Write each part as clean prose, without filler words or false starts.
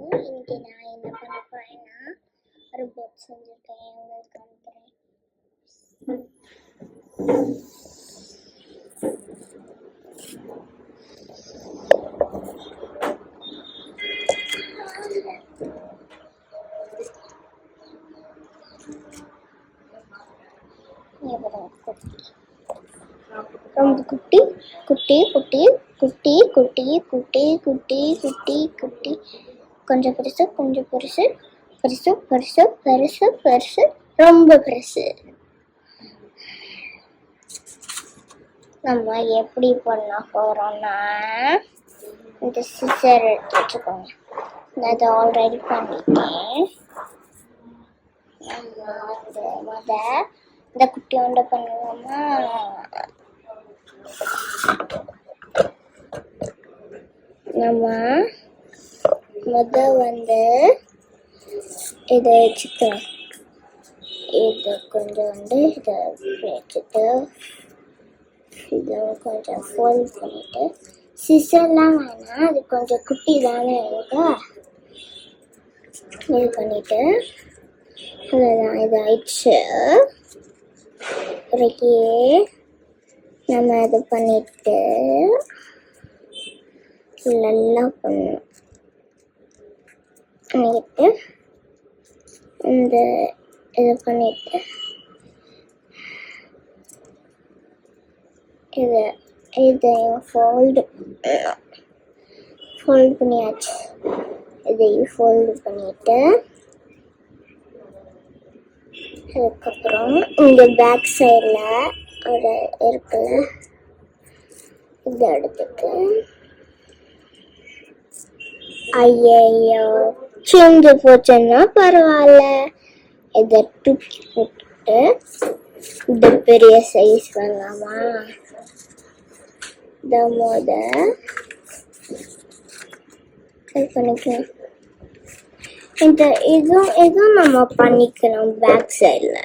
இன்னைக்கு நான் என்ன பண்ண போறேன்னா ஒரு பாட் செஞ்சிருக்கேன். உங்களுக்கு காமிக்கிறேன். ரொம்ப குட்டி குட்டி குட்டி குட்டி குட்டி குட்டி குட்டி குட்டி குட்டி கொஞ்சம் பெருசு கொஞ்சம் பெருசு பெருசு பெருசு பெருசு பெருசு ரொம்ப பெருசு. நம்ம எப்படி பண்ண போறோம்னா இந்த சிசர் எடுத்து வச்சுக்கோங்க. நான் அதை ஆல்ரெடி பண்ணிட்டேன். இந்த குட்டியோண்ட பண்ணுவோமா? நம்ம இதை வச்சுக்கலாம். இது கொஞ்சம் இதை வச்சுட்டு இதை கொஞ்சம் ஃபோல்ட் பண்ணிட்டு, சிசர்லாம் வேணாம், அது கொஞ்சம் குட்டி தானே இருக்கா, இது பண்ணிட்டு அதுதான் இது ஆயிடுச்சு. பிறகு நம்ம இது பண்ணிட்டு நல்லா பண்ணிட்டு இந்த இது பண்ணிட்டு இதையும் ஃபோல்டு பண்ணியாச்சு. இதையும் ஃபோல்டு பண்ணிட்டு அதுக்கப்புறம் இங்க பேக் சைடில் ஒரு இருக்குல்ல, இதை எடுத்துட்டு ஐயோ சிந்து போச்சுன்னா பரவாயில்ல, இதை தூக்கி போட்டுட்டு இந்த பெரிய சைஸ் பண்ணலாமா? இதை பண்ணிக்கலாம். இதுவும் நம்ம பண்ணிக்கலாம் பேக் சைடில்.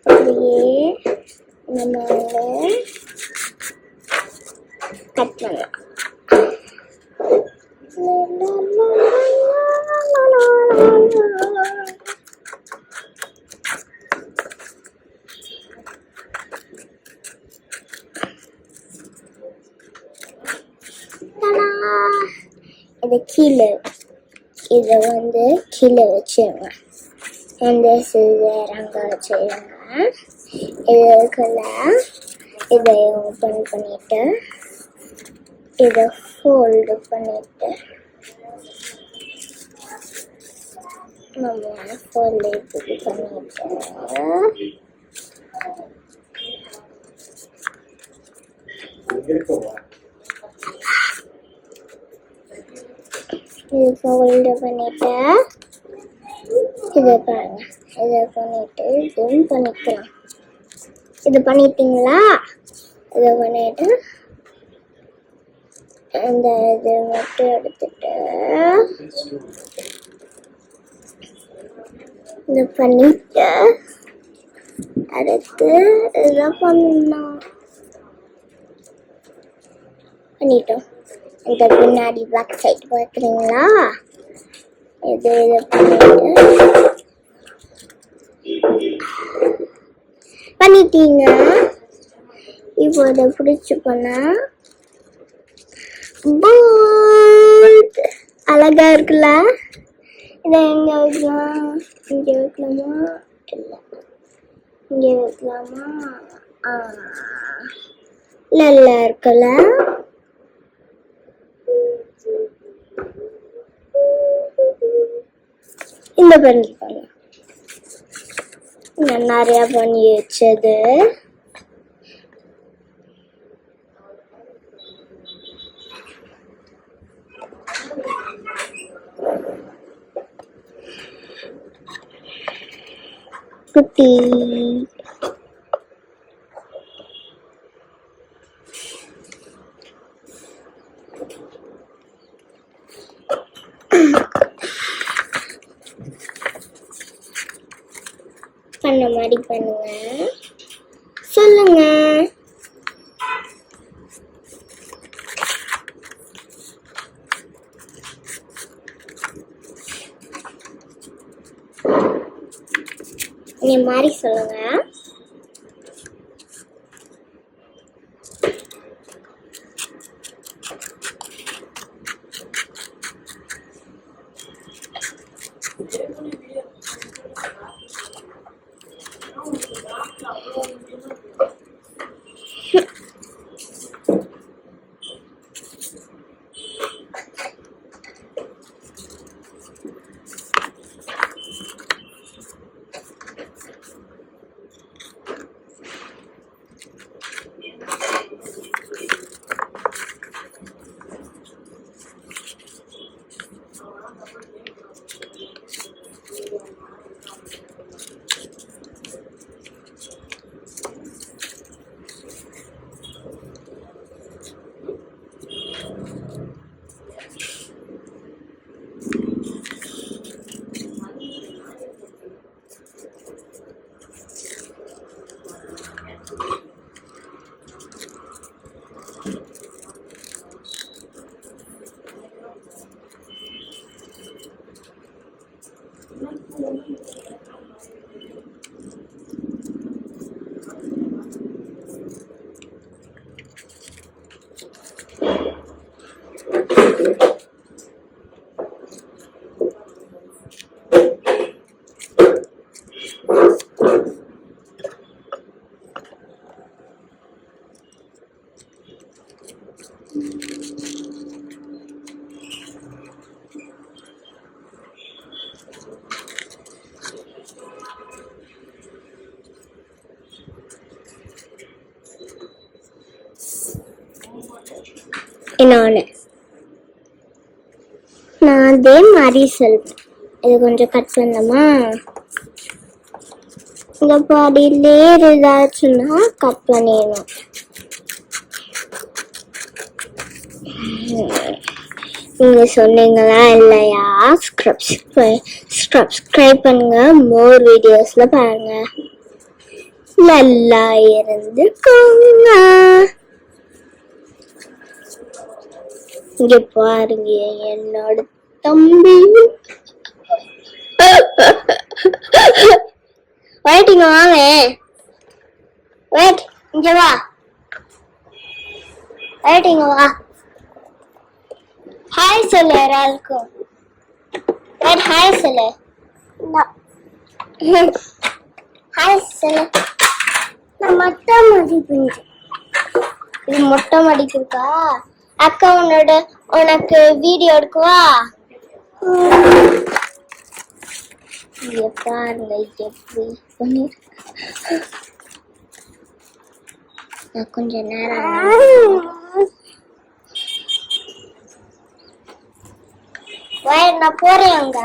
அப்படியே நம்ம கட் பண்ணலாம். இதை இதை கீழே வச்சிருங்க. இந்த சிசர் அங்கே வச்சிருங்க. இதுக்குள்ள இதை ஓப்பன் பண்ணிட்டு இதை ஃபோல்டு பண்ணிட்டு நம்ம ஃபோல்டு இப்படி பண்ணிட்டு இது ஃபோல்டு பண்ணிட்டு இதை பாருங்க, இதை பண்ணிட்டு இதுவும் பண்ணிக்கலாம். இது பண்ணிட்டீங்களா? இதை பண்ணிட்டு இந்த இது மட்டும் எடுத்துட்டு இதை பண்ணிட்டு அடுத்து இதை பண்ணிட்டோம். இந்த பின்னாடி பேக் சைடு பார்க்குறீங்களா? இதை பண்ணிட்டீங்க. இப்போ இதை பிடிச்சி பண்ணா அழகா இருக்குல்ல? இதை எங்க வைக்கலாம்? இங்க வைக்கலாமா? இல்லை இங்க வைக்கலாமா? நல்லா இருக்குல்ல? இந்த பண்ணிருக்காங்க. நான் நிறைய பண்ணி வச்சது. குட்டி பண்ண மாதிரி பண்ணுங்க. சொல்லுங்க. இந்த மாதிரி சொல்லுங்க. இன்னொன்று நான் அதே மாதிரி சொல்வேன். இது கொஞ்சம் கட் பண்ணலாமா? இந்த பாடி லேயர் ஏதாச்சுன்னா கட் பண்ணிடணும். நீங்க சொன்னீங்களா இல்லையா? சப்ஸ்கிரைப் பண்ணுங்க, மோர் வீடியோஸ்ல பாருங்க. நல்லா இருந்துக்கோங்க. இங்க பாருங்க என்னோட தம்பி. வெயிட்டிங்க வாங்க. வெயிட் இங்க வா. வெயிட்டிங்க வா. ஹாய் சொல்லு எல்லாருக்கும். வெயிட் ஹாய் சொல்லு. ஹாய் சொல்லு. நான் மொட்டை மடிப்பேன். இது மொட்டை மடிக்கிறக்கா? அக்கா உனக்கு வீடியோ எடுக்கவா? பாருங்க எப்படி பண்ணி. நான் கொஞ்ச நேரம் நான் போறேன் அங்க.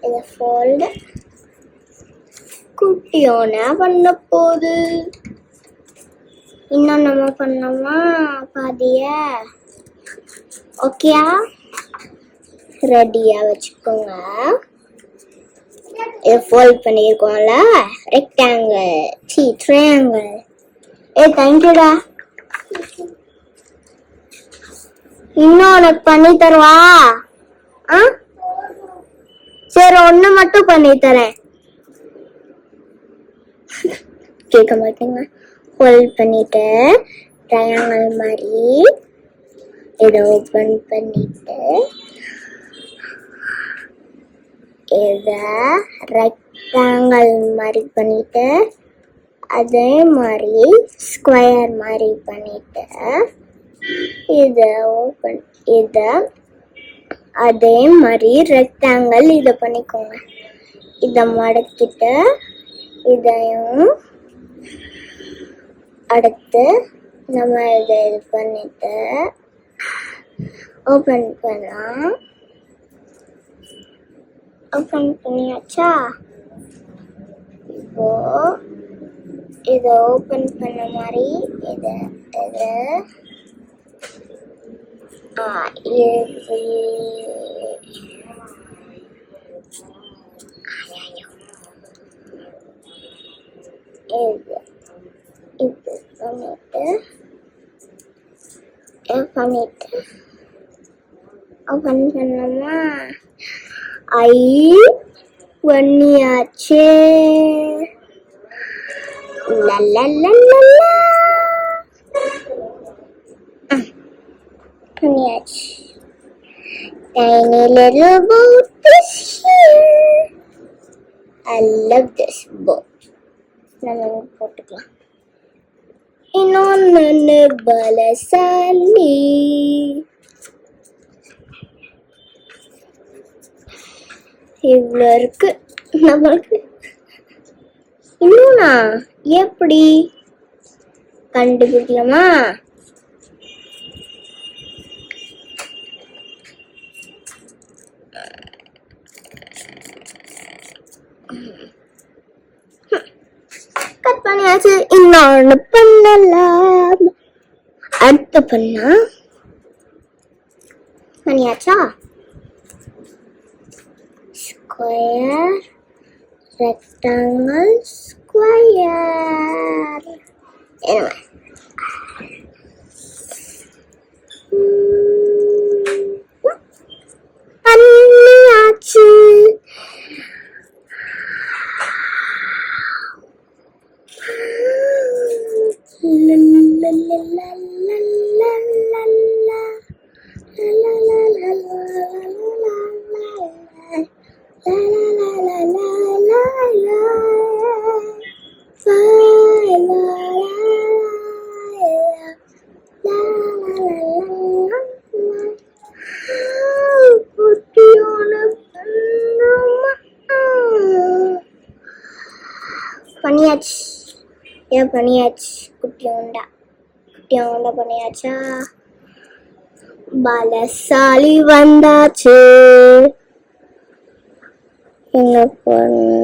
இதை ஃபோல்ட் குட்டியோன பண்ண போகுது. இன்னும் நம்ம பண்ணோமா பாதிய? ஓகேயா? ரெடியா வச்சுக்கோங்க. இதை ஃபோல்ட் பண்ணியிருக்கோம்ல, ரெக்டாங்கிள் ட்ரையாங்கிள். தேங்க்யூடா. இன்னும் உனக்கு பண்ணி தருவா? சரி ஒண்ணு மட்டும் பண்ணி தரேன். கேட்க மாட்டேங்க. ஹோல்ட் பண்ணிட்டு ட்ரையாங்கிள் மாதிரி இதை ஓப்பன் பண்ணிட்டு இதை ரெக்டாங்கிள் மாதிரி பண்ணிட்டு அதே மாதிரி ஸ்கொயர் மாதிரி பண்ணிட்டு இதை ஓப்பன் இதை அதே மாதிரி ரெக்டாங்கிள் இதை பண்ணிக்கோங்க. இதை மடக்கிட்டு இதையும் அடுத்து நம்ம இதை இது பண்ணிட்டு ஓப்பன் பண்ணலாம். ஓப்பன் பண்ணியாச்சா? இப்போ இதை ஓப்பன் பண்ண மாதிரி இதை இது இது பண்ணிட்டு ஓப்பன் பண்ணலாமா? ஐ பண்ணியாச்சு. பண்ணியாச்சு. Tiny little boat is here. I love this boat. நம்ம போட்டுக்கலாம். இன்னொன்னு பலசாலி. இவ்வளோ இருக்கு நம்மளுக்கு. இன்னொன்னா எப்படி கண்டுபிடிக்கலாமா? கட் பண்ணியாச்சு. இன்னொன்னு பண்ணலாம். அடுத்து பண்ணா பண்ணியாச்சா? Square, rectangle, square. Anyway. பண்ணியாச்சு. பண்ணியாச்சு. ஏன் பண்ணியாச்சு? குட்டி உண்டா பண்ணியாச்சா? பலசாலி வந்தாச்சு. என்ன பண்ண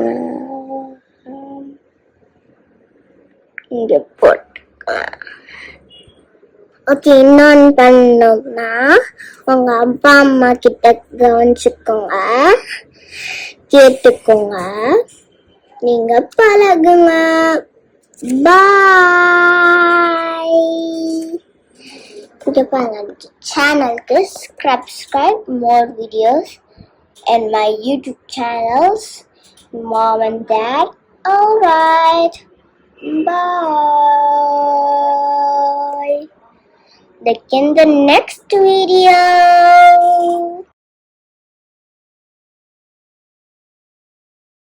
இங்க போட்டுக்கலாம். ஓகே, இன்னொன்று பண்ணோம்னா உங்க அப்பா அம்மா கிட்ட கவனிச்சுக்கோங்க, கேட்டுக்கோங்க, நீங்க பழகுங்க. பாய். இங்க பாருங்க, சேனலுக்கு subscribe more videos and my YouTube channels, mom and dad. All right, bye. Like in the next video.